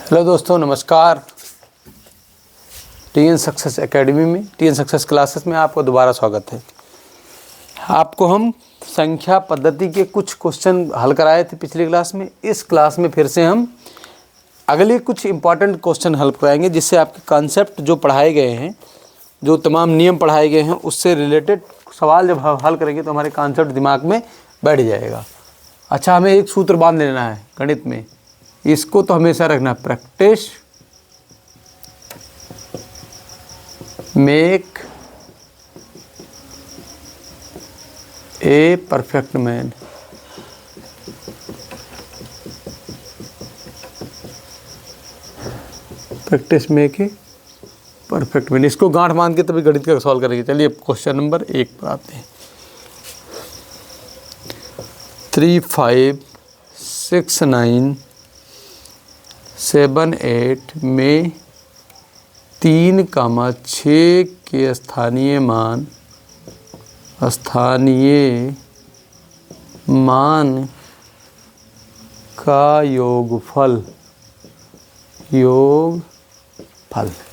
Hello दोस्तों, नमस्कार। TN success academy में टीएन सक्सेस क्लासेस में आपको दोबारा स्वागत है। आपको हम संख्या पद्धति के कुछ क्वेश्चन हल कराए थे पिछली क्लास में। इस क्लास में फिर से हम अगले कुछ इम्पॉर्टेंट क्वेश्चन हल कराएंगे, जिससे आपके कॉन्सेप्ट जो पढ़ाए गए हैं, जो तमाम नियम पढ़ाए गए हैं, उससे रिलेटेड सवाल जब हल करेंगे तो हमारे कॉन्सेप्ट दिमाग में बैठ जाएगा। अच्छा, हमें एक सूत्र बांध लेना है गणित में, इसको तो हमेशा रखना, practice make a perfect man. Practice make a perfect man, इसको गांठ बांध के तभी गणित का सॉल्व करेंगे। चलिए क्वेश्चन नंबर 1 पर आते हैं। 3, 5, 6, 9, 7, 8 में 3, 6 के स्थानीय मान का योगफल।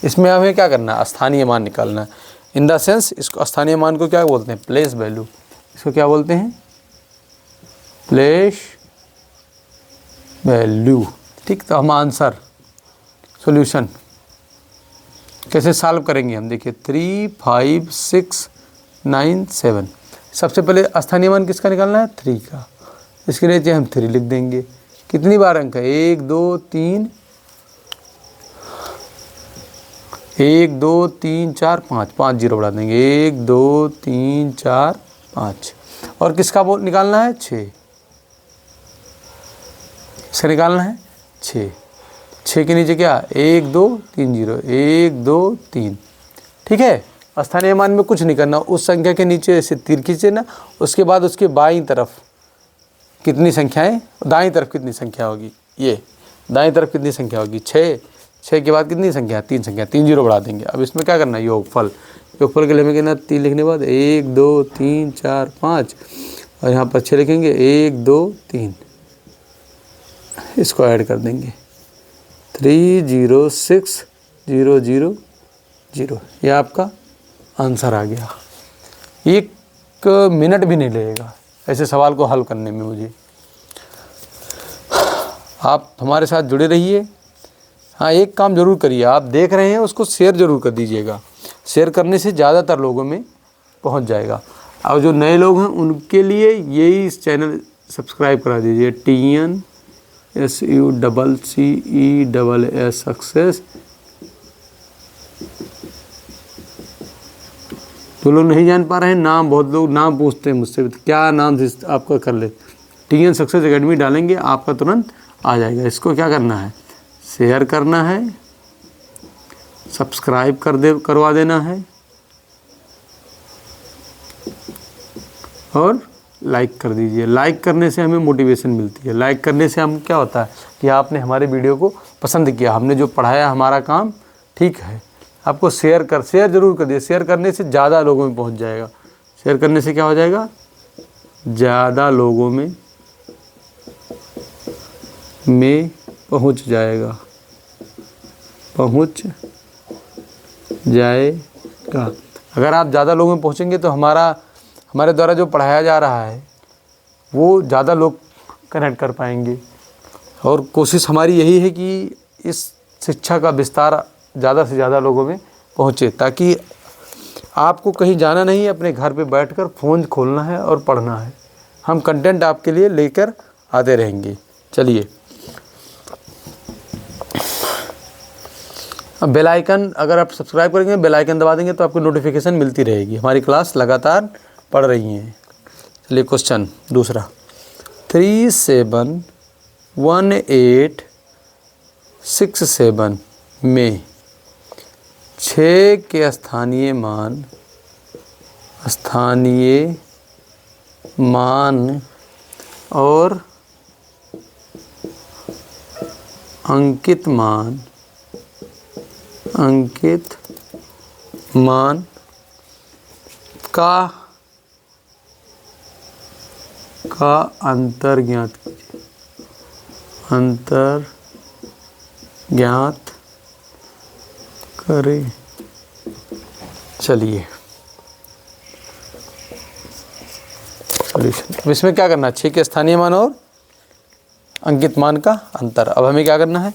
इसमें हमें क्या करना है? स्थानीय मान निकालना है। इन द सेंस, इसको स्थानीय मान को क्या बोलते हैं? Place value. इसको क्या बोलते हैं? Place value. ठीक, तो हम आंसर सॉल्यूशन कैसे सॉल्व करेंगे हम देखिए। 3, 5, 6, 9, 7। सबसे पहले स्थानीय मान किसका निकालना है? 3 का। इसके नीचे हम 3 लिख देंगे। कितनी बार अंक है? 1 2 3 1 2 3 4 5, 5 जीरो बढ़ा देंगे। 1 2 3 4 5। और किसका वो निकालना है? 6। इसका निकालना है 6। 6 के नीचे क्या? 1 2 3 0, 1 2 3। ठीक है, स्थानीय मान में कुछ नहीं करना। उस संख्या के नीचे ऐसे तीर खींचे ना, उसके बाद उसके बाईं तरफ कितनी संख्याएं, दाईं तरफ कितनी संख्या होगी? ये दाईं तरफ कितनी संख्या होगी? 6। 6 के बाद कितनी संख्या? 3 संख्या, 3 जीरो बढ़ा देंगे। अब इसमें क्या करना है? योगफल। योगफल के लिए हमें कहना 3 लिखने के बाद 1 2 3 4 5, और यहाँ पर 6 लिखेंगे। 1 2 3, इसको ऐड कर देंगे। 3 0 6 0 0 0। यह आपका आंसर आ गया। 1 मिनट भी नहीं लगेगा ऐसे सवाल को हल करने में मुझे। आप हमारे साथ जुड़े रहिए। हाँ, एक काम ज़रूर करिए, आप देख रहे हैं उसको शेयर ज़रूर कर दीजिएगा। शेयर करने से ज़्यादातर लोगों में पहुंच जाएगा। और जो नए लोग हैं उनके लिए यही इस चैनल सब्सक्राइब करा दीजिए। TNSUCCESS success. तो लोग नहीं जान पा रहे हैं नाम, बहुत लोग नाम पूछते हैं मुझसे, क्या नाम से आपका कर ले। टीएन सक्सेस एकेडमी डालेंगे, आपका तुरंत आ जाएगा। इसको क्या करना है? शेयर करना है, सब्सक्राइब करवा देना है, और लाइक कर दीजिए। लाइक करने से हमें मोटिवेशन मिलती है। लाइक करने से हम क्या होता है कि आपने हमारे वीडियो को पसंद किया, हमने जो पढ़ाया हमारा काम ठीक है। आपको शेयर ज़रूर कर दिए। शेयर करने से ज़्यादा लोगों में पहुंच जाएगा। शेयर करने से क्या हो जाएगा? ज़्यादा लोगों में पहुंच जाएगा। अगर आप ज़्यादा लोगों में पहुंचेंगे तो हमारे द्वारा जो पढ़ाया जा रहा है वो ज़्यादा लोग कनेक्ट कर पाएंगे। और कोशिश हमारी यही है कि इस शिक्षा का विस्तार ज़्यादा से ज़्यादा लोगों में पहुँचे, ताकि आपको कहीं जाना नहीं है, अपने घर पे बैठकर फ़ोन खोलना है और पढ़ना है। हम कंटेंट आपके लिए लेकर आते रहेंगे। चलिए, अब बेल आइकन, अगर आप सब्सक्राइब करेंगे, बेल आइकन दबा देंगे तो आपको नोटिफिकेशन मिलती रहेगी। हमारी क्लास लगातार पढ़ रही हैं। चलिए क्वेश्चन दूसरा। 3 7 1 8 6 7 में 6 के स्थानीय मान और अंकित मान का अंतर ज्ञात कीजिए। अंतर ज्ञात करें। चलिए सॉल्यूशन। अब इसमें क्या करना है, 6 के स्थानीय मान और अंकित मान का अंतर। अब हमें क्या करना है,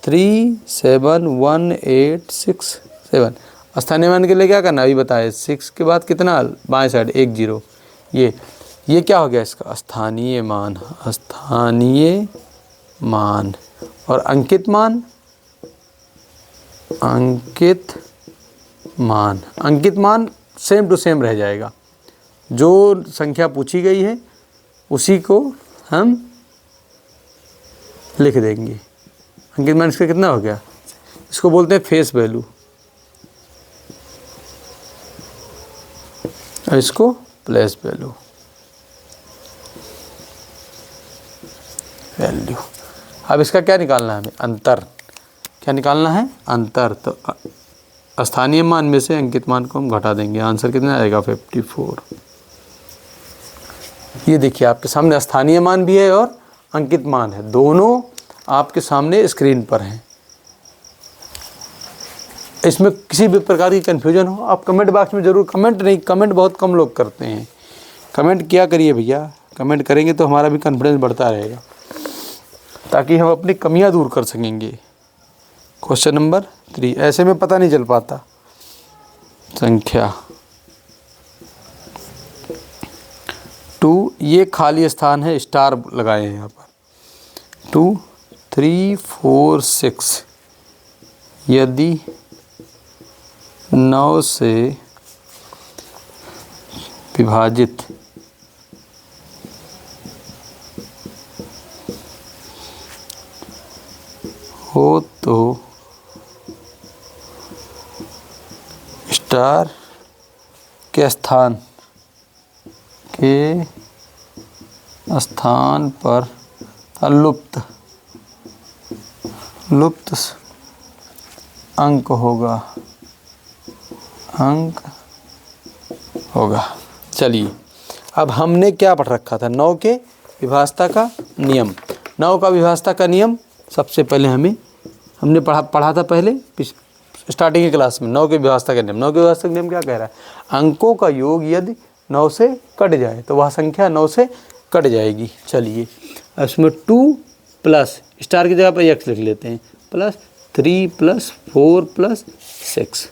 3 7 1 8 6 7 स्थानीय मान के लिए क्या करना है अभी बताए। 6 के बाद कितना बाएं साइड 1 0। ये क्या हो गया इसका स्थानीय मान, स्थानीय मान। और अंकित मान, अंकित मान, अंकित मान सेम टू सेम रह जाएगा। जो संख्या पूछी गई है उसी को हम लिख देंगे। अंकित मान इसका कितना हो गया, इसको बोलते हैं फेस वैल्यू, और इसको प्लेस वैल्यू। अब इसका क्या निकालना है हमें, अंतर। क्या निकालना है, अंतर। तो स्थानीय मान में से अंकित मान को हम घटा देंगे। आंसर कितना आएगा 54। ये देखिए आपके सामने स्थानीय मान भी है और अंकित मान है, दोनों आपके सामने स्क्रीन पर हैं। इसमें किसी भी प्रकार की कन्फ्यूजन हो आप कमेंट बॉक्स में ज़रूर कमेंट बहुत कम लोग करते हैं। कमेंट किया करिए भैया, कमेंट करेंगे तो हमारा भी कॉन्फिडेंस बढ़ता रहेगा, ताकि हम अपनी कमियां दूर कर सकेंगे। क्वेश्चन नंबर 3, ऐसे में पता नहीं चल पाता। संख्या 2, ये खाली स्थान है, स्टार लगाए हैं यहाँ पर। 2 3 4 6 यदि 9 से विभाजित हो तो स्टार के स्थान पर लुप्त अंक होगा। चलिए अब हमने क्या पढ़ रखा था, 9 के विभाजता का नियम। 9 का विभाजता का नियम सबसे पहले हमने पढ़ा था पहले स्टार्टिंग की क्लास में। 9 के विभाजता का नियम, 9 के विभाजता का नियम क्या कह रहा है, अंकों का योग यदि 9 से कट जाए तो वह संख्या 9 से कट जाएगी। चलिए इसमें 2 प्लस स्टार की जगह पर x लिख लेते हैं, प्लस 3 प्लस 4 प्लस 6।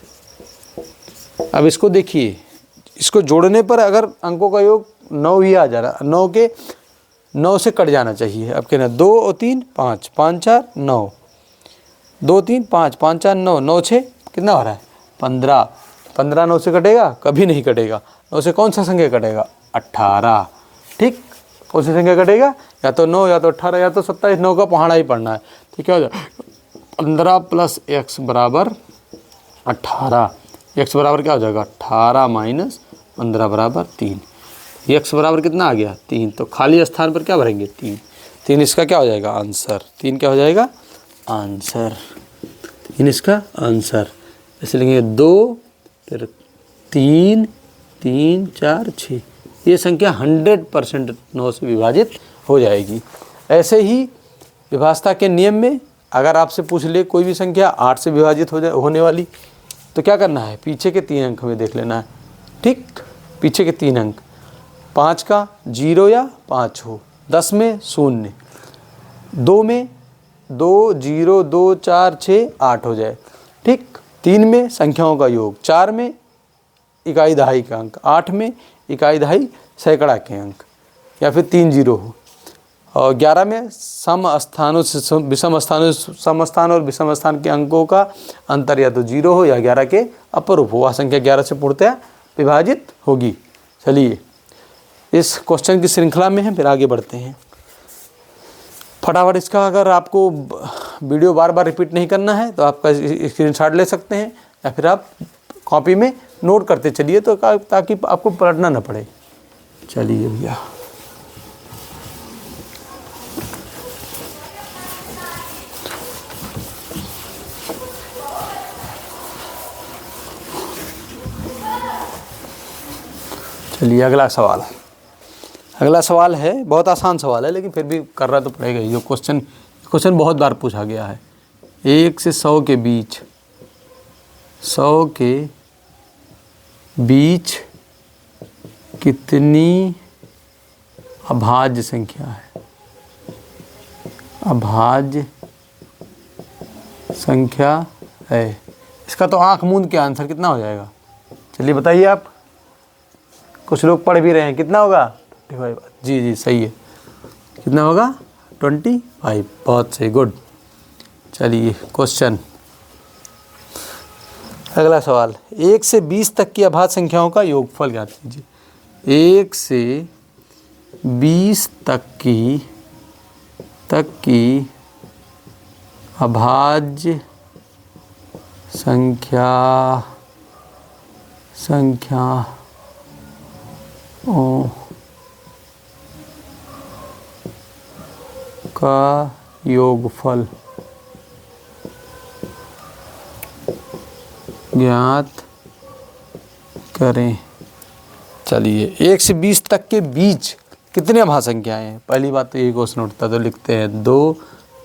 अब इसको देखिए, इसको जोड़ने पर अगर अंकों का योग 9 ही आ जा रहा, 9 के 9 से कट जाना चाहिए। अब कहना 2 और 3 5 5 4 9, 2 3 5 5 4 9, 9 6 कितना हो रहा है 15। 15 9 से कटेगा, कभी नहीं कटेगा। 9 से कौन सा संख्या कटेगा, 18। ठीक, कौन सी संख्या कटेगा, या तो 9 या तो 18 या तो 27। 9 का पहाड़ा ही पढ़ना है। तो क्या हो जाएगा 15 प्लस x बराबर 18। x बराबर क्या हो जाएगा 18 माइनस 15 बराबर 3। x बराबर कितना आ गया 3। तो खाली स्थान पर क्या भरेंगे 3। 3 इसका क्या हो जाएगा आंसर। 3 क्या हो जाएगा आंसर। 3 इसका आंसर। ऐसे लिखेंगे 2 फिर 3 3 4 6। ये संख्या 100% 9 से विभाजित हो जाएगी। ऐसे ही विभाजता के नियम में अगर आपसे पूछ ले कोई भी संख्या 8 से विभाजित होने वाली, तो क्या करना है, पीछे के 3 अंक हमें देख लेना है। ठीक, पीछे के 3 अंक, 5 का 0 या 5 हो, 10 में 0, 2 में 2 0 2 4 6 8 हो जाए। ठीक, 3 में संख्याओं का योग, 4 में इकाई दहाई का अंक, 8 में इकाई दहाई सैकड़ा के अंक, या फिर 3 0 हो, और 11 में सम स्थान और विषम स्थान के अंकों का अंतर या तो 0 हो या 11 के अपरूप हो, वह संख्या 11 से पूर्णतः विभाजित होगी। चलिए इस क्वेश्चन की श्रृंखला में है, फिर आगे बढ़ते हैं। फटाफट इसका अगर आपको वीडियो बार बार रिपीट नहीं करना है तो आपका स्क्रीनशॉट ले सकते हैं, या फिर आप कॉपी में नोट करते चलिए तो ताकि आपको पलटना ना पड़े। चलिए भैया, चलिए अगला सवाल है, बहुत आसान सवाल है लेकिन फिर भी करना तो पड़ेगा ही। जो क्वेश्चन बहुत बार पूछा गया है, 1 से 100 के बीच, 100 के बीच कितनी अभाज्य संख्या है? अभाज्य संख्या है। इसका तो आंख मूंद के आंसर कितना हो जाएगा? चलिए बताइए आप। कुछ लोग पढ़ भी रहे हैं, कितना होगा? 25। जी जी सही है। कितना होगा? 25। बहुत सही, गुड। चलिए क्वेश्चन, अगला सवाल। 1 से 20 तक की अभाज्य संख्याओं का योगफल ज्ञात कीजिए। 1 से 20 तक की अभाज्य संख्याओं का योगफल ज्ञात करें। चलिए 1 से 20 तक के बीच कितनी अभाज्य संख्याएं हैं? पहली बात तो ये क्वेश्चन उठता तो लिखते हैं 2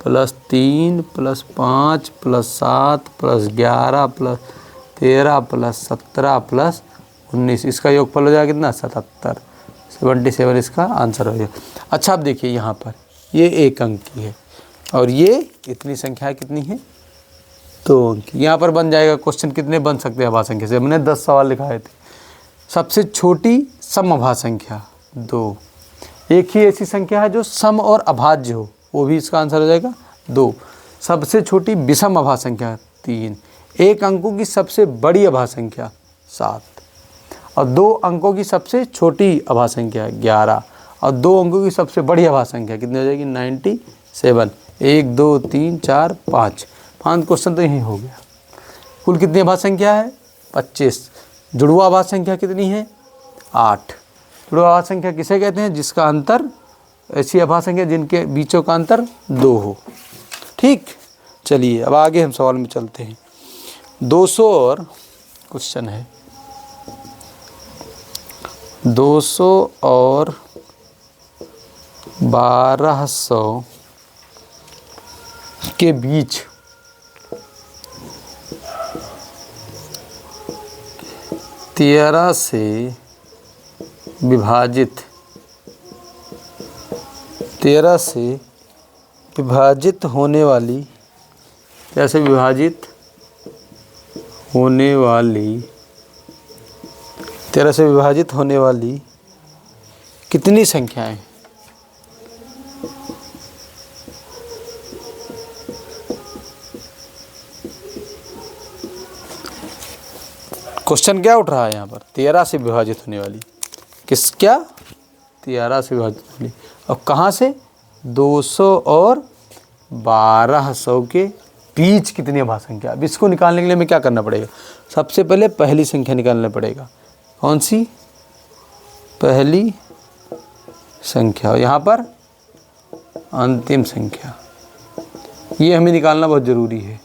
+ 3 + 5 + 7 + 11 + 13 + 17 + 19, इसका योगफल हो जाएगा कितना? 77। 77 इसका आंसर हो जाएगा। अच्छा अब देखिए यहाँ पर ये 1 अंक की है और ये इतनी संख्या कितनी है? 2 अंक की। यहाँ पर बन जाएगा क्वेश्चन कितने बन सकते हैं अभाज्य संख्या से? हमने 10 सवाल लिखाए थे। सबसे छोटी सम अभाज्य संख्या 2। एक ही ऐसी संख्या है जो सम और अभाज्य हो, वो भी इसका आंसर हो जाएगा 2। सबसे छोटी विषम अभाज्य संख्या 3। 1 अंकों की सबसे बड़ी अभाज्य संख्या 7 और 2 अंकों की सबसे छोटी अभाज्य संख्या 11 और 2 अंकों की सबसे बड़ी अभाज्य संख्या कितनी हो जाएगी? 97। 1 2 3 4 5 क्वेश्चन तो यही हो गया। कुल कितनी अभाज्य संख्या है? 25। जुड़वा अभाज्य संख्या कितनी है? 8। जुड़वा अभाज्य संख्या किसे कहते हैं? जिसका अंतर, ऐसी अभाज्य संख्या जिनके बीचों का अंतर 2 हो। ठीक, चलिए अब आगे हम सवाल में चलते हैं। 200 और क्वेश्चन है 200 और 1200 के बीच तेरह से विभाजित होने वाली 13 से विभाजित होने वाली कितनी संख्याएं? क्वेश्चन क्या उठ रहा है यहाँ पर? 13 से विभाजित होने वाली 13 से विभाजित होने वाली, और कहाँ से? 200 और 1200 के बीच कितनी अभाज्य संख्या? अब इसको निकालने के लिए हमें क्या करना पड़ेगा? सबसे पहले पहली संख्या निकालना पड़ेगा। कौन सी? पहली संख्या, यहाँ पर अंतिम संख्या, ये हमें निकालना बहुत ज़रूरी है।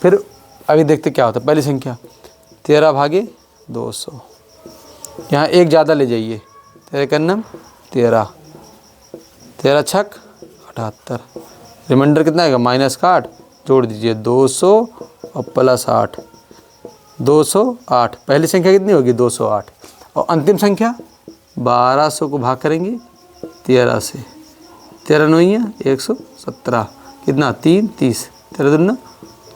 फिर अभी देखते क्या होता है। पहली संख्या 13 भागे 200, यहाँ एक ज़्यादा ले जाइए, 13 का नाम 13, 13 छक 78, रिमाइंडर कितना आएगा? -8, जोड़ दीजिए 200 और +8, 208। पहली संख्या कितनी होगी? 208। और अंतिम संख्या 1200 को भाग करेंगे 13 से, 13 9 117, कितना? 3 30, 13 दूना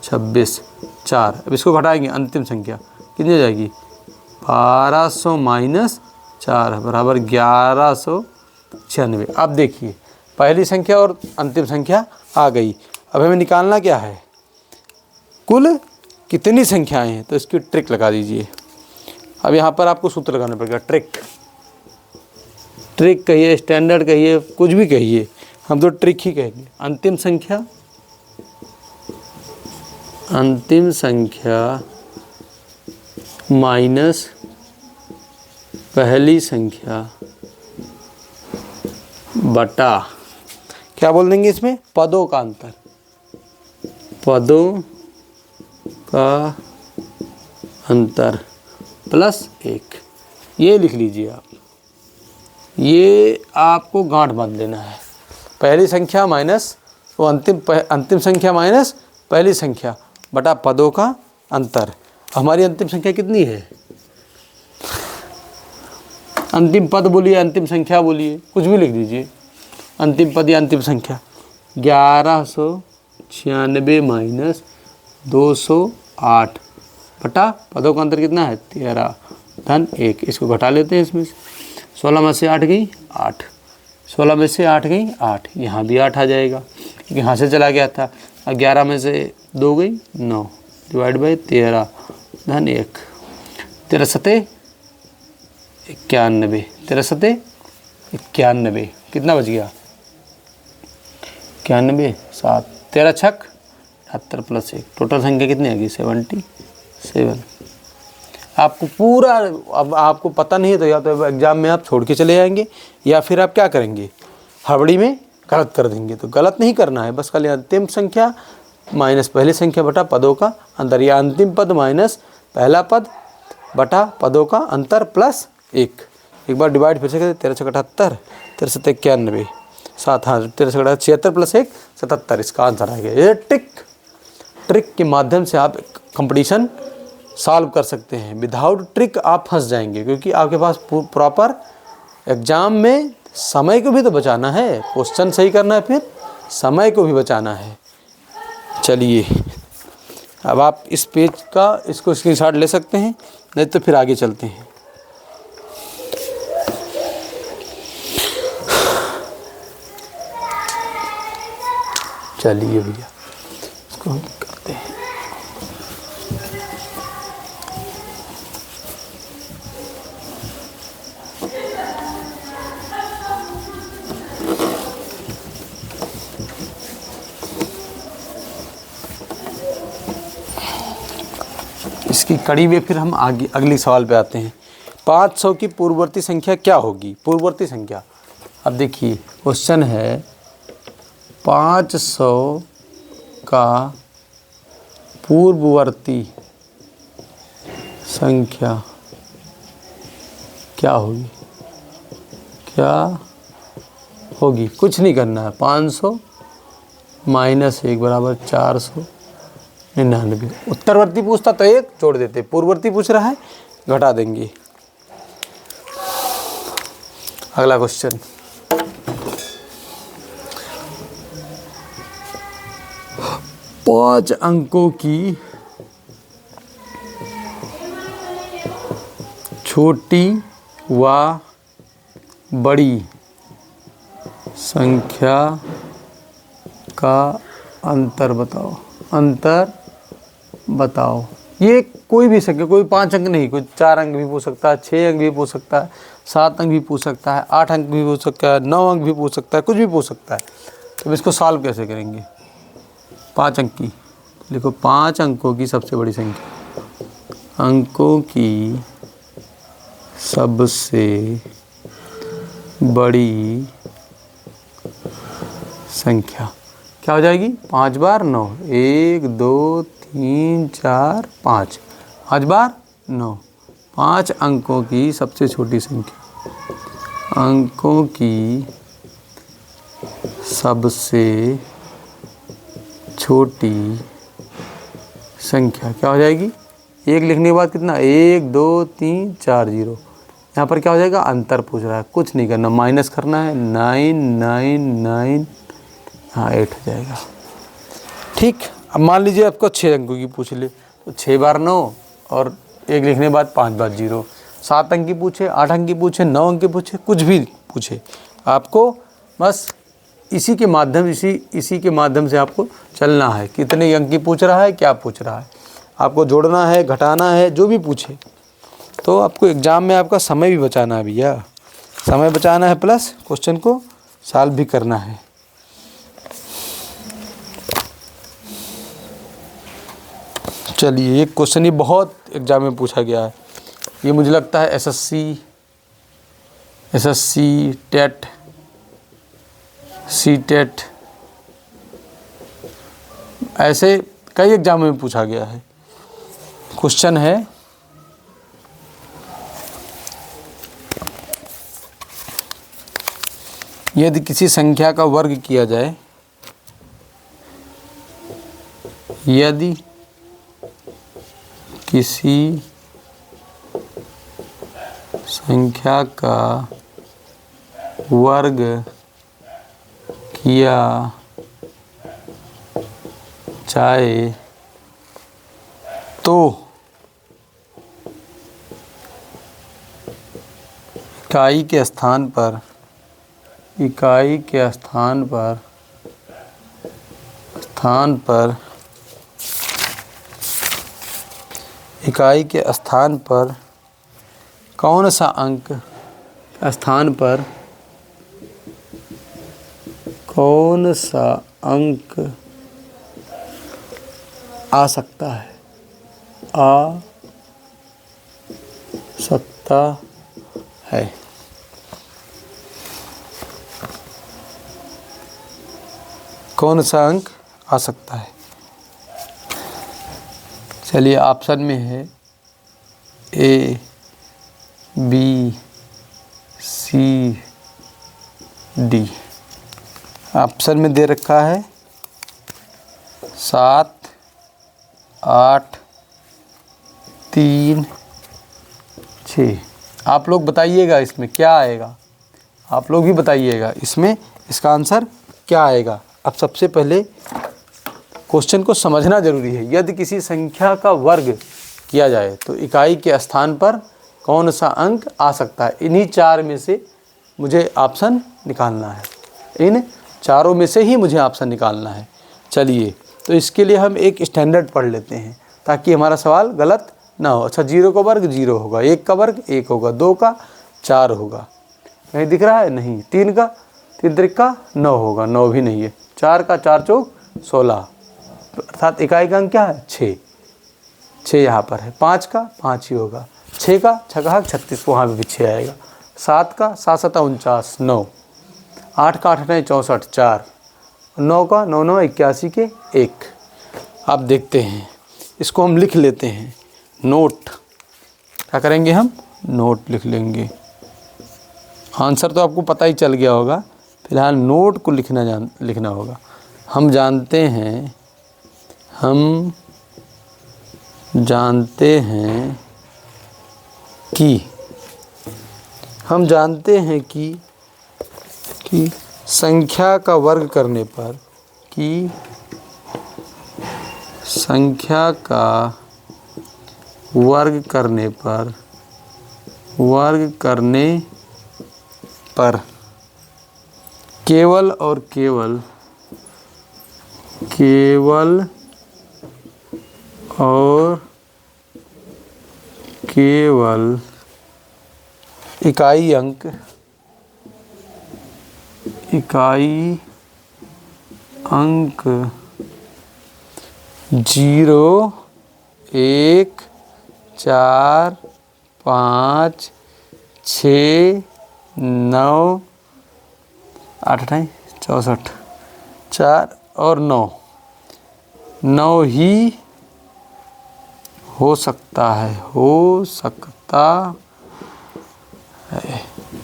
26, 4। अब इसको घटाएंगे, अंतिम संख्या कितनी हो जाएगी? 1200 - 4 बराबर 1196। अब देखिए पहली संख्या और अंतिम संख्या आ गई। अब हमें निकालना क्या है? कुल कितनी संख्याएं हैं? तो इसकी ट्रिक लगा दीजिए। अब यहाँ पर आपको सूत्र लगाना पड़ेगा। ट्रिक कहिए, स्टैंडर्ड कहिए, कुछ भी कहिए, हम तो ट्रिक ही कहेंगे। अंतिम संख्या माइनस पहली संख्या बटा, क्या बोल देंगे इसमें? पदों का अंतर, +1। ये लिख लीजिए आप। ये आपको गांठ बांध लेना है। पहली संख्या माइनस वो अंतिम संख्या माइनस पहली संख्या बटा पदों का अंतर। हमारी अंतिम संख्या कितनी है? अंतिम पद बोलिए, अंतिम संख्या बोलिए, कुछ भी लिख दीजिए, अंतिम पद या अंतिम संख्या। 1196 माइनस 208 बटा पदों का अंतर कितना है? 13 धन 1। इसको घटा लेते हैं इसमें से। 16 में से 8 गई 8, 16 में से 8 गई 8, यहाँ भी 8 आ जाएगा क्योंकि यहाँ से चला गया था। 11 में से 2 गई 9 डिवाइड बाई 13 धन 1। 13 सते 91, 13 सते 91, कितना बच गया? 91 7, 13 छक 78 प्लस 1, टोटल संख्या कितनी आ गई? 77। आपको पूरा, अब आपको पता नहीं है तो या तो एग्ज़ाम में आप छोड़ के चले जाएंगे या फिर आप क्या करेंगे, हड़बड़ी में गलत कर देंगे। तो गलत नहीं करना है, बस खाली अंतिम संख्या माइनस पहली संख्या बटा पदों का अंतर, या अंतिम पद माइनस पहला पद बटा पदों का अंतर प्लस 1। एक बार डिवाइड फिर से करें। 13 से 78, 13 से 91 7, हाँ 13 से 76 प्लस 1 77, इसका आंसर आ गया। ये ट्रिक के माध्यम से आप कंपटीशन सॉल्व कर सकते हैं। विदाउट ट्रिक आप फंस जाएंगे, क्योंकि आपके पास प्रॉपर एग्ज़ाम में समय को भी तो बचाना है, क्वेश्चन सही करना है, फिर समय को भी बचाना है। चलिए अब आप इस पेज का इसको स्क्रीनशॉट ले सकते हैं, नहीं तो फिर आगे चलते हैं। चलिए भैया इसको हम करते हैं। इसकी कड़ी में फिर हम आगे अगली सवाल पे आते हैं। 500 की पूर्ववर्ती संख्या क्या होगी? पूर्ववर्ती संख्या, अब देखिए क्वेश्चन है 500 का पूर्ववर्ती संख्या क्या होगी? क्या होगी? कुछ नहीं करना है। 500 माइनस 1 बराबर 499। उत्तरवर्ती पूछता तो 1 जोड़ देते, पूर्ववर्ती पूछ रहा है घटा देंगे। अगला क्वेश्चन, पाँच अंकों की छोटी व बड़ी संख्या का अंतर बताओ। अंतर बताओ। ये कोई भी संख्या, कोई 5 अंक नहीं, कोई 4 अंक भी पूछ सकता है, 6 अंक भी पूछ सकता है, 7 अंक भी पूछ सकता है, 8 अंक भी पूछ सकता है, 9 अंक भी पूछ सकता है, कुछ भी पूछ सकता है। तो इसको सॉल्व कैसे करेंगे? 5 अंक की लिखो, 5 अंकों की सबसे बड़ी संख्या, अंकों की सबसे बड़ी संख्या क्या हो जाएगी? 5 बार 9, 1 2 3 4 5, 5 बार 9। 5 अंकों की सबसे छोटी संख्या, अंकों की सबसे छोटी संख्या क्या हो जाएगी? 1 लिखने के बाद कितना? 1 2 3 4 0। यहाँ पर क्या हो जाएगा? अंतर पूछ रहा है, कुछ नहीं करना, माइनस करना है। 9 9 9, हाँ 8 हो जाएगा। ठीक, अब मान लीजिए आपको 6 अंकों की पूछ ले, तो 6 बार 9 और 1 लिखने के बाद 5 बार 0। 7 अंक की पूछे, 8 अंक की पूछे, 9 अंक की पूछे, कुछ भी पूछे, आपको बस इसी के माध्यम से आपको चलना है। कितने अंक की पूछ रहा है, क्या पूछ रहा है, आपको जोड़ना है, घटाना है, जो भी पूछे। तो आपको एग्ज़ाम में आपका समय भी बचाना है भैया, समय बचाना है प्लस क्वेश्चन को सॉल्व भी करना है। चलिए, एक क्वेश्चन ये बहुत एग्जाम में पूछा गया है, ये मुझे लगता है एसएससी टेट, सी टेट, ऐसे कई एग्जाम में पूछा गया है। क्वेश्चन है यदि किसी संख्या का वर्ग किया जाए, यदि किसी संख्या का वर्ग किया जाए तो इकाई के स्थान पर कौन सा अंक आ सकता है कौन सा अंक आ सकता है। चलिए ऑप्शन में है ए, बी, सी, डी। ऑप्शन में दे रखा है 7, 8, 3, 6। आप लोग बताइएगा इसमें क्या आएगा, आप लोग भी बताइएगा इसमें इसका आंसर क्या आएगा। अब सबसे पहले क्वेश्चन को समझना जरूरी है। यदि किसी संख्या का वर्ग किया जाए तो इकाई के स्थान पर कौन सा अंक आ सकता है। इन्हीं 4 में से मुझे ऑप्शन निकालना है, इन चारों में से ही मुझे ऑप्शन निकालना है। चलिए तो इसके लिए हम एक स्टैंडर्ड पढ़ लेते हैं ताकि हमारा सवाल गलत ना हो। अच्छा, 0 का वर्ग 0 होगा, 1 का वर्ग 1 होगा, 2 का 4 होगा, नहीं दिख रहा है, नहीं। 3 का 3 त्रिक का 9 होगा, 9 भी नहीं है। 4 का 4 चौक 16, अर्थात इकाई का अंक क्या है 6, 6 यहाँ पर है। 5 का 5 ही होगा, 6 का 6 36, वहाँ भी 6 आएगा। 7 का 7 7 49, 9। 8 का 8 9 64, 4। 9 का 9 9 81 के 1। आप देखते हैं, इसको हम लिख लेते हैं। नोट क्या करेंगे हम, नोट लिख लेंगे। आंसर तो आपको पता ही चल गया होगा, फिलहाल नोट को लिखना होगा। हम जानते हैं कि संख्या का वर्ग करने पर केवल और केवल इकाई अंक 0 1 4 5 6 9 8 8 64 4 और 9 ही हो सकता है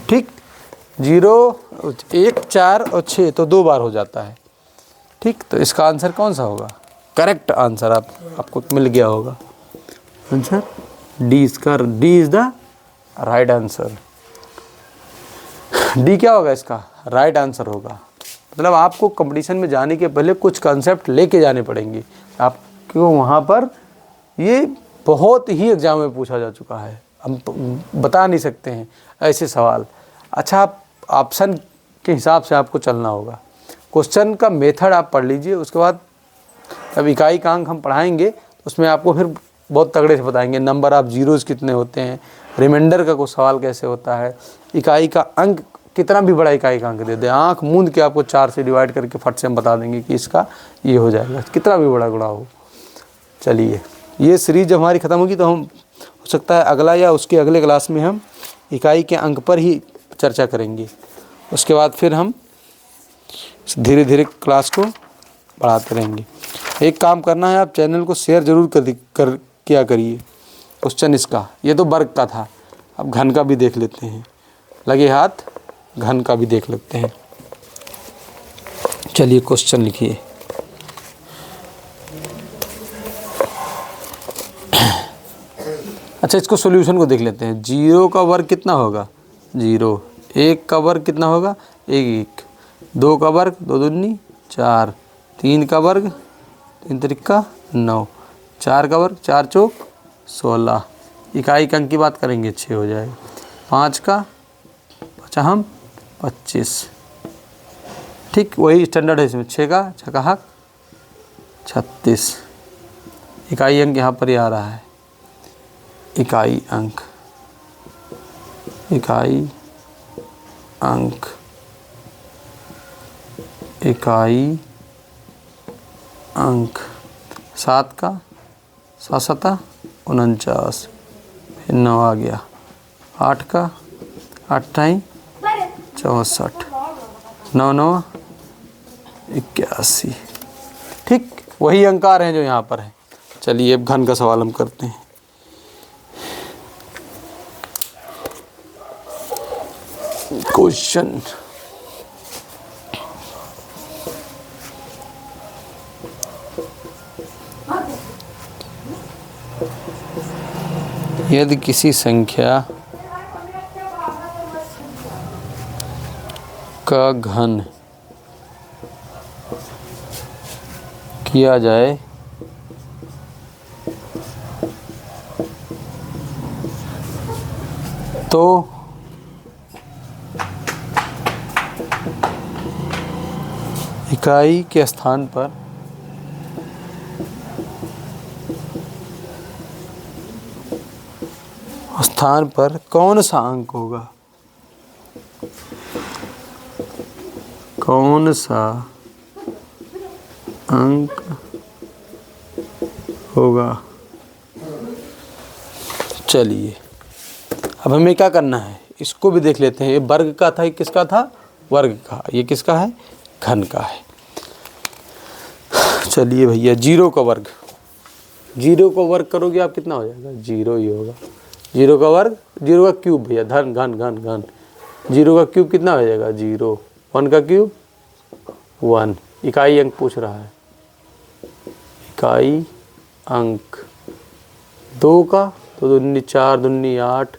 ठीक। 0 1 4 और 6 तो 2 बार हो जाता है, ठीक। तो इसका आंसर कौन सा होगा, करेक्ट आंसर आपको मिल गया होगा। आंसर डी, इसका D is the right answer. D क्या होगा, इसका राइट आंसर होगा। मतलब आपको कंपटीशन में जाने के पहले कुछ कंसेप्ट लेके जाने पड़ेंगे आपको वहाँ पर। ये बहुत ही एग्जाम में पूछा जा चुका है, हम बता नहीं सकते हैं ऐसे सवाल। अच्छा, आप ऑप्शन के हिसाब से आपको चलना होगा। क्वेश्चन का मेथड आप पढ़ लीजिए, उसके बाद अब इकाई का अंक हम पढ़ाएंगे उसमें आपको फिर बहुत तगड़े से बताएंगे। नंबर ऑफ जीरोज़ कितने होते हैं, रिमाइंडर का कोई सवाल कैसे होता है, इकाई का अंक कितना भी बड़ा इकाई का अंक दे दे, आँख मूंद के आपको 4 से डिवाइड करके फट से हम बता देंगे कि इसका ये हो जाएगा, कितना भी बड़ा गुणा हो। चलिए, ये सीरीज जब हमारी ख़त्म होगी तो हम हो सकता है अगला या उसके अगले क्लास में हम इकाई के अंक पर ही चर्चा करेंगे। उसके बाद फिर हम धीरे धीरे क्लास को बढ़ाते रहेंगे। एक काम करना है, आप चैनल को शेयर ज़रूर किया करिए। क्वेश्चन इसका, ये तो वर्ग का था, अब घन का भी देख लेते हैं। लगे हाथ, घन का भी देख लेते हैं। चलिए क्वेश्चन लिखिए। अच्छा, इसको सॉल्यूशन को देख लेते हैं। 0 का वर्ग कितना होगा? 0। 1 का वर्ग कितना होगा? 1। 2 का वर्ग 2 दूनी 4। 3 का वर्ग 3 त्रिका 9। 4 का वर्ग 4 चौक 16। इकाई अंक की बात करेंगे 6 हो जाएगा। 5 का 5 25। ठीक वही स्टैंडर्ड है इसमें। 6 का छकाहक 36। इकाई अंक यहाँ पर ही आ रहा है। इकाई अंक, इकाई अंक, इकाई अंक। 7 का 7 7 49। फिर 9 आ गया। 8 का 8 64। 9 9 81। ठीक वही अंक आ रहे हैं जो यहाँ पर है। चलिए अब घन का सवाल हम करते हैं। क्वेश्चन यदि किसी संख्या का घन किया जाए तो इकाई के स्थान पर कौन सा अंक होगा? कौन सा अंक होगा? चलिए अब हमें क्या करना है, इसको भी देख लेते हैं। ये वर्ग का था, ये किसका था? वर्ग का। ये किसका है? घन का है। चलिए भैया 0 का वर्ग, 0 को वर्ग करोगे आप कितना हो जाएगा? 0 ही होगा। 0 का वर्ग, 0 का क्यूब भैया, धन घन घन घन। 0 का क्यूब कितना हो जाएगा? 0। 1 का क्यूब 1। इकाई अंक पूछ रहा है। इकाई अंक 2 का 2 दूनी 4 दूनी 8।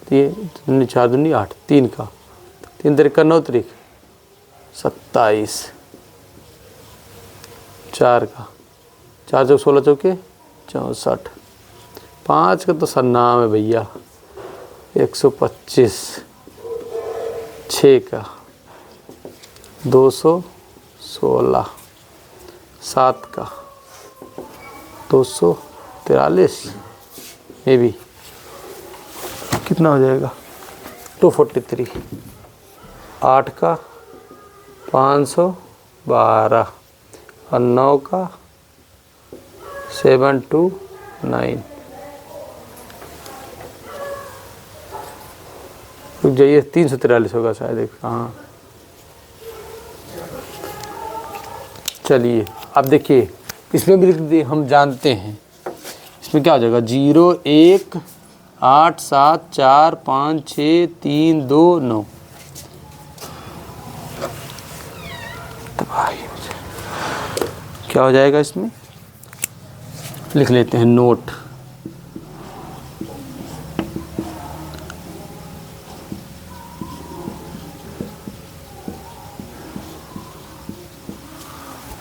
3 4 दूनी 8। 3 का 3 त्रिका 9 त्रिक 27। 4 का 4 चौक 16 चौके 64। 5 का तो सरनाम है भैया 125। 6 का 216। 7 का 243। ये भी कितना हो जाएगा? 243। 8 का 512 और 9 का 729। रुक जाइए, 343 होगा शायद। हाँ चलिए अब देखिए, इसमें भी हम जानते हैं। इसमें क्या हो जाएगा? 0 1 8 7 4 5 6 3 2 9। क्या हो जाएगा? इसमें लिख लेते हैं नोट।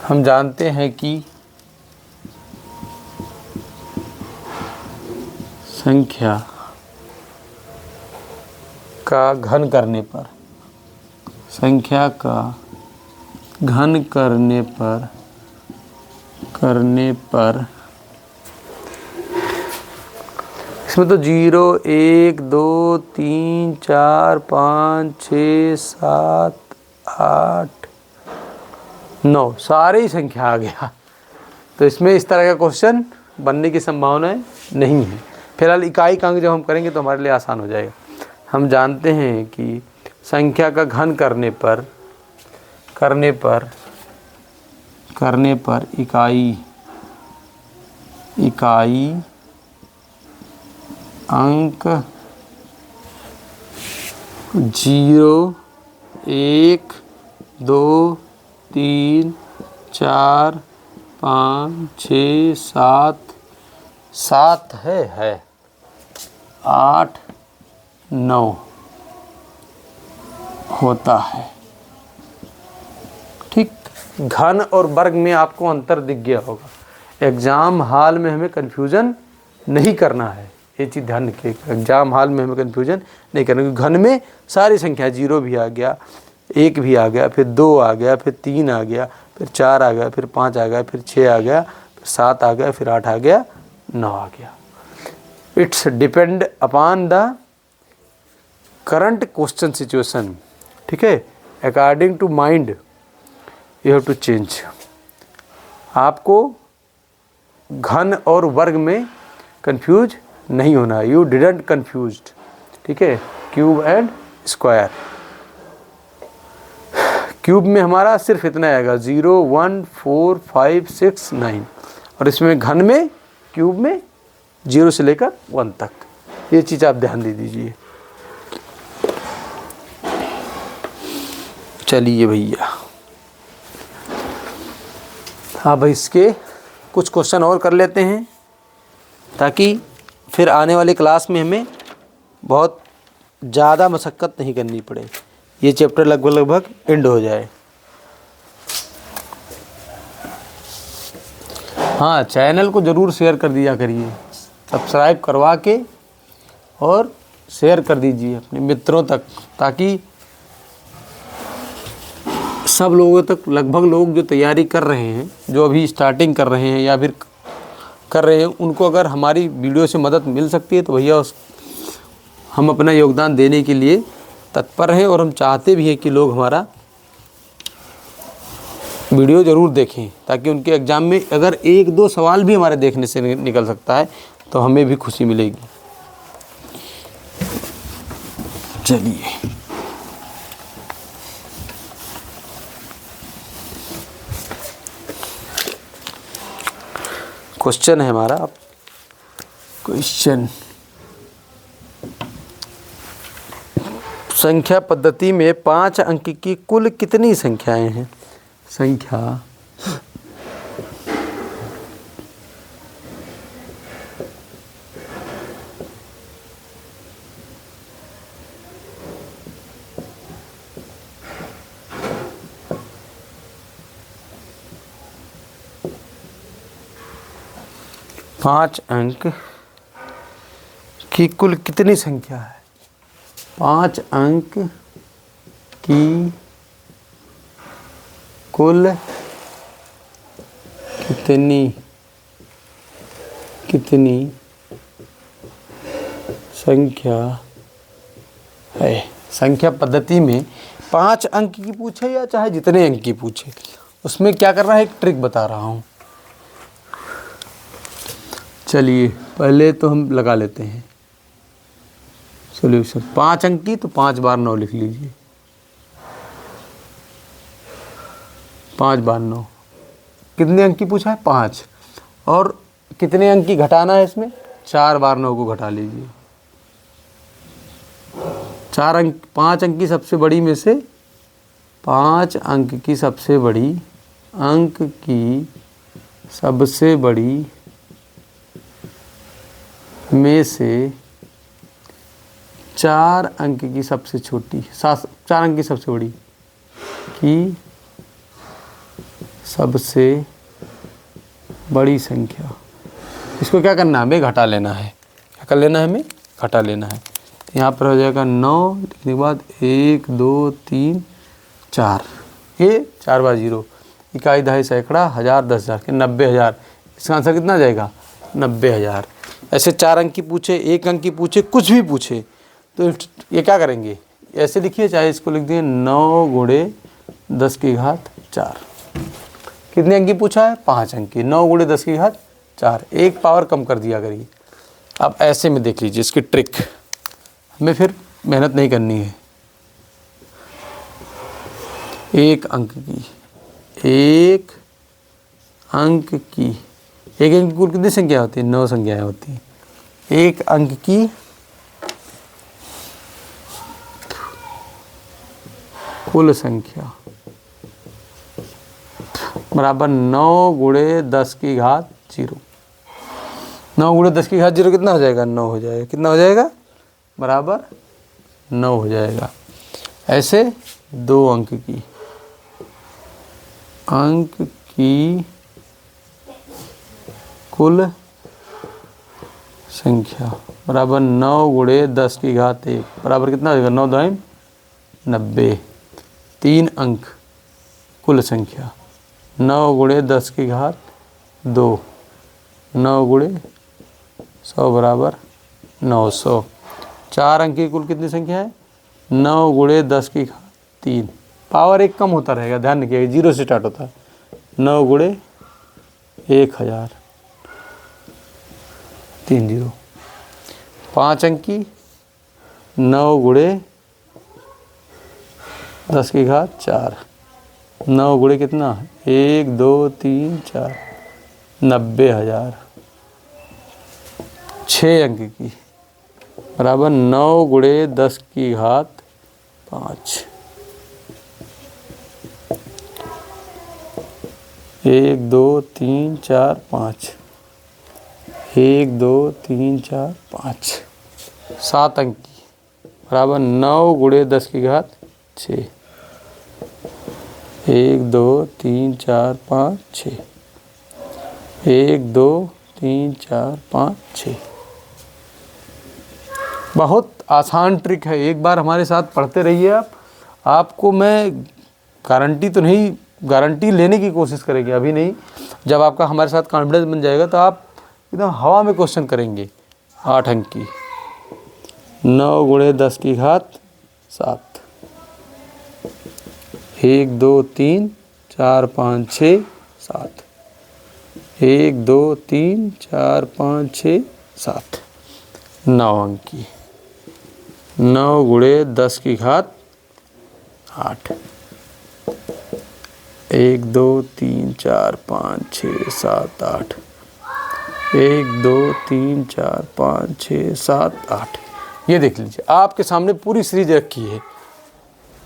हम जानते हैं कि संख्या का घन करने पर, संख्या का घन करने पर इसमें तो 0 1 2 3 4 5 6 7 8 9 सारे ही संख्या आ गया। तो इसमें इस तरह का क्वेश्चन बनने की संभावनाएं नहीं है। फिलहाल इकाई का अंक जब हम करेंगे तो हमारे लिए आसान हो जाएगा। हम जानते हैं कि संख्या का घन करने पर इकाई अंक 0 1 2 3 4 5 6 7 7 है 8 9 होता है। ठीक, घन और वर्ग में आपको अंतर दिख गया होगा। एग्ज़ाम हॉल में हमें कन्फ्यूज़न नहीं करना है, ये चीज़ ध्यान रखिए। एग्ज़ाम हॉल में हमें कन्फ्यूज़न नहीं करना, क्योंकि घन में सारी संख्या, 0 भी आ गया, 1 भी आ गया, फिर 2 आ गया, फिर 3 आ गया, फिर 4 आ गया, फिर 5 आ गया, फिर 6 आ गया, फिर 7 आ गया, फिर 8 आ गया, 9 आ गया। It's depend upon the current question situation. ठीक है, according to mind you have to change. आपको घन और वर्ग में कंफ्यूज नहीं होना, यू डिडंट कन्फ्यूज्ड। ठीक है, क्यूब एंड स्क्वायर। क्यूब में हमारा सिर्फ इतना आएगा 0 1 4 5 6 9, और इसमें घन में क्यूब में 0 से लेकर 1 तक। ये चीज़ आप ध्यान दे दीजिए। चलिए भैया, हाँ भाई, इसके कुछ क्वेश्चन और कर लेते हैं, ताकि फिर आने वाली क्लास में हमें बहुत ज़्यादा मशक्क़त नहीं करनी पड़े, ये चैप्टर लगभग एंड हो जाए। हाँ, चैनल को ज़रूर शेयर कर दिया करिए, सब्सक्राइब करवा के और शेयर कर दीजिए अपने मित्रों तक, ताकि सब लोगों तक, लगभग लोग जो तैयारी कर रहे हैं, जो अभी स्टार्टिंग कर रहे हैं या फिर कर रहे हैं, उनको अगर हमारी वीडियो से मदद मिल सकती है तो भैया हम अपना योगदान देने के लिए तत्पर हैं, और हम चाहते भी हैं कि लोग हमारा वीडियो ज़रूर देखें, ताकि उनके एग्ज़ाम में अगर 1-2 सवाल भी हमारे देखने से निकल सकता है तो हमें भी खुशी मिलेगी। चलिए, क्वेश्चन है हमारा। क्वेश्चन, संख्या पद्धति में 5 अंक की कुल कितनी संख्याएं हैं? संख्या पाँच अंक की कुल कितनी संख्या है? 5 अंक की कुल कितनी संख्या है? संख्या पद्धति में 5 अंक की पूछे या चाहे जितने अंक की पूछे, उसमें क्या करना है, एक ट्रिक बता रहा हूँ। चलिए, पहले तो हम लगा लेते हैं सॉल्यूशन। 5 अंक की तो 5 बार 9 लिख लीजिए, 5 बार 9। कितने अंक की पूछा है? 5। और कितने अंक की घटाना है इसमें? 4 बार 9 को घटा लीजिए। 4 अंक, 5 अंक की सबसे बड़ी में से 5 अंक की सबसे बड़ी, अंक की सबसे बड़ी में से 4 अंक की सबसे छोटी, 4 अंक की सबसे बड़ी की सबसे बड़ी संख्या, इसको क्या करना है? हमें घटा लेना है। क्या कर लेना है? हमें घटा लेना है। तो यहाँ पर हो जाएगा 9, लिखने के बाद 1 2 3 4, ये 4 बार 0, इकाई, दहाई, सैकड़ा, हज़ार, 10,000 के 90,000। इसका आंसर कितना जाएगा? 90,000। ऐसे 4 अंक की पूछे, 1 अंक की पूछे, कुछ भी पूछे तो ये क्या करेंगे? ऐसे लिखिए, चाहे इसको लिख दिए 9 गुणे 10 की घात 4। कितने अंक की पूछा है? 5 अंक की। 9 गुणे 10 की घात 4, एक पावर कम कर दिया करिए। अब ऐसे में देख लीजिए इसकी ट्रिक, हमें फिर मेहनत नहीं करनी है। 1 अंक की, 1 अंक की, 1 अंक की कुल कितनी संख्या होती है? 9 संख्याएं होती हैं। 1 अंक की कुल संख्या बराबर 9 गुणे 10 की घात 0। 9 गुणे 10 की घात 0 कितना हो जाएगा? 9 हो जाएगा। कितना हो जाएगा? बराबर 9 हो जाएगा। ऐसे 2 अंक की कुल संख्या बराबर 9 गुणे 10 की घात 1 बराबर कितना हो जाएगा? 9 दाएं 90। 3 अंक कुल संख्या 9 गुणे 10 की घात 2, 9 गुणे 100 बराबर 900। 4 अंक की कुल कितनी संख्या है? 9 गुणे 10 की घात 3। पावर 1 कम होता रहेगा, ध्यान रखिएगा, 0 से स्टार्ट होता है। 9 गुणे 1000 30। 5 अंक की 9 गुणे 10 की घात 4, 9 गुणे कितना? 1 2 3 4 90,000। 6 अंक की बराबर 9 गुणे 10 की घात 5, 1 2 3 4 5, 1 2 3 4 5। 7 अंक की बराबर 9 गुणे 10 की घात 6, 1 2 3 4 5 6, 1 2 3 4 5 6। बहुत आसान ट्रिक है, एक बार हमारे साथ पढ़ते रहिए आप। आपको मैं गारंटी तो नहीं, गारंटी लेने की कोशिश करेंगे, अभी नहीं। जब आपका हमारे साथ कॉन्फिडेंस बन जाएगा तो आप एकदम हवा में क्वेश्चन करेंगे। 8 अंक की 9 गुणे 10 की घात 7, 1 2 3 4 5 6 7, 1 2 3 4 5 6 7। 9 अंक की 9 गुणे 10 की घात 8, 1 2 3 4 5 6 7 8, 1 2 3 4 5 6 7 8। ये देख लीजिए, आपके सामने पूरी सीरीज रखी है,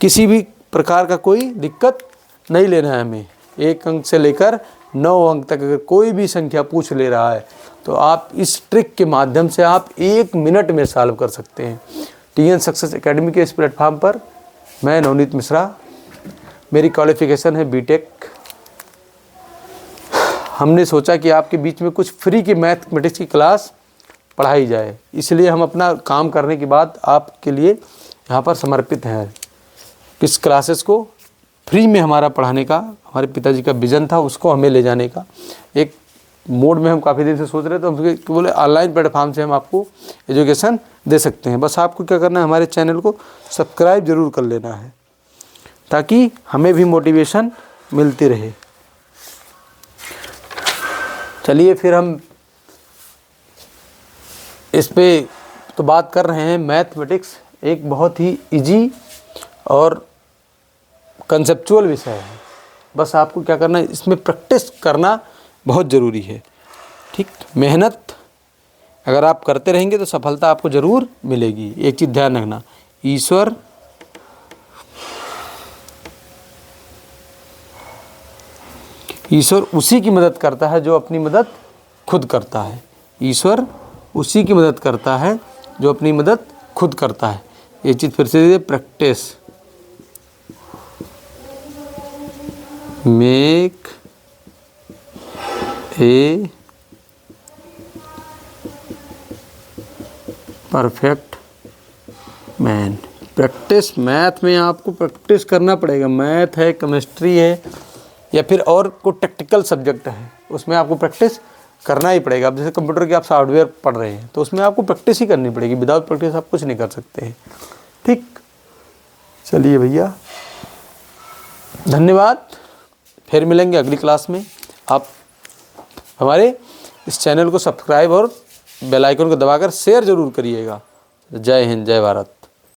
किसी भी प्रकार का कोई दिक्कत नहीं लेना है हमें। 1 अंक से लेकर 9 अंक तक अगर कोई भी संख्या पूछ ले रहा है तो आप इस ट्रिक के माध्यम से आप 1 मिनट में सॉल्व कर सकते हैं। TN सक्सेस एकेडमी के इस प्लेटफॉर्म पर मैं नवनीत मिश्रा, मेरी क्वालिफ़िकेशन है बीटेक। हमने सोचा कि आपके बीच में कुछ फ्री की मैथमेटिक्स की क्लास पढ़ाई जाए, इसलिए हम अपना काम करने के बाद आपके लिए यहाँ पर समर्पित हैं। इस क्लासेस को फ्री में हमारा पढ़ाने का हमारे पिताजी का विज़न था, उसको हमें ले जाने का एक मोड में हम काफ़ी दिन से सोच रहे थे। तो हम बोले ऑनलाइन प्लेटफॉर्म से हम आपको एजुकेशन दे सकते हैं। बस आपको क्या करना है, हमारे चैनल को सब्सक्राइब ज़रूर कर लेना है ताकि हमें भी मोटिवेशन मिलती रहे। चलिए फिर हम इस पे तो बात कर रहे हैं। मैथमेटिक्स एक बहुत ही इजी और कंसेप्चुअल विषय है। बस आपको क्या करना है, इसमें प्रैक्टिस करना बहुत ज़रूरी है। ठीक, मेहनत अगर आप करते रहेंगे तो सफलता आपको ज़रूर मिलेगी। एक चीज़ ध्यान रखना, ईश्वर उसी की मदद करता है जो अपनी मदद खुद करता है। ईश्वर उसी की मदद करता है जो अपनी मदद खुद करता है। ये चीज़ फिर से practice make a perfect man. Practice, math में आपको प्रैक्टिस करना पड़ेगा। मैथ है, केमिस्ट्री है या फिर और कोई टेक्निकल सब्जेक्ट है, उसमें आपको प्रैक्टिस करना ही पड़ेगा। अब जैसे कंप्यूटर के आप सॉफ्टवेयर पढ़ रहे हैं तो उसमें आपको प्रैक्टिस ही करनी पड़ेगी। विदाउट प्रैक्टिस आप कुछ नहीं कर सकते हैं। ठीक, चलिए भैया, धन्यवाद। फिर मिलेंगे अगली क्लास में। आप हमारे इस चैनल को सब्सक्राइब और बेल आइकन को दबाकर शेयर ज़रूर करिएगा। जय हिंद, जय भारत।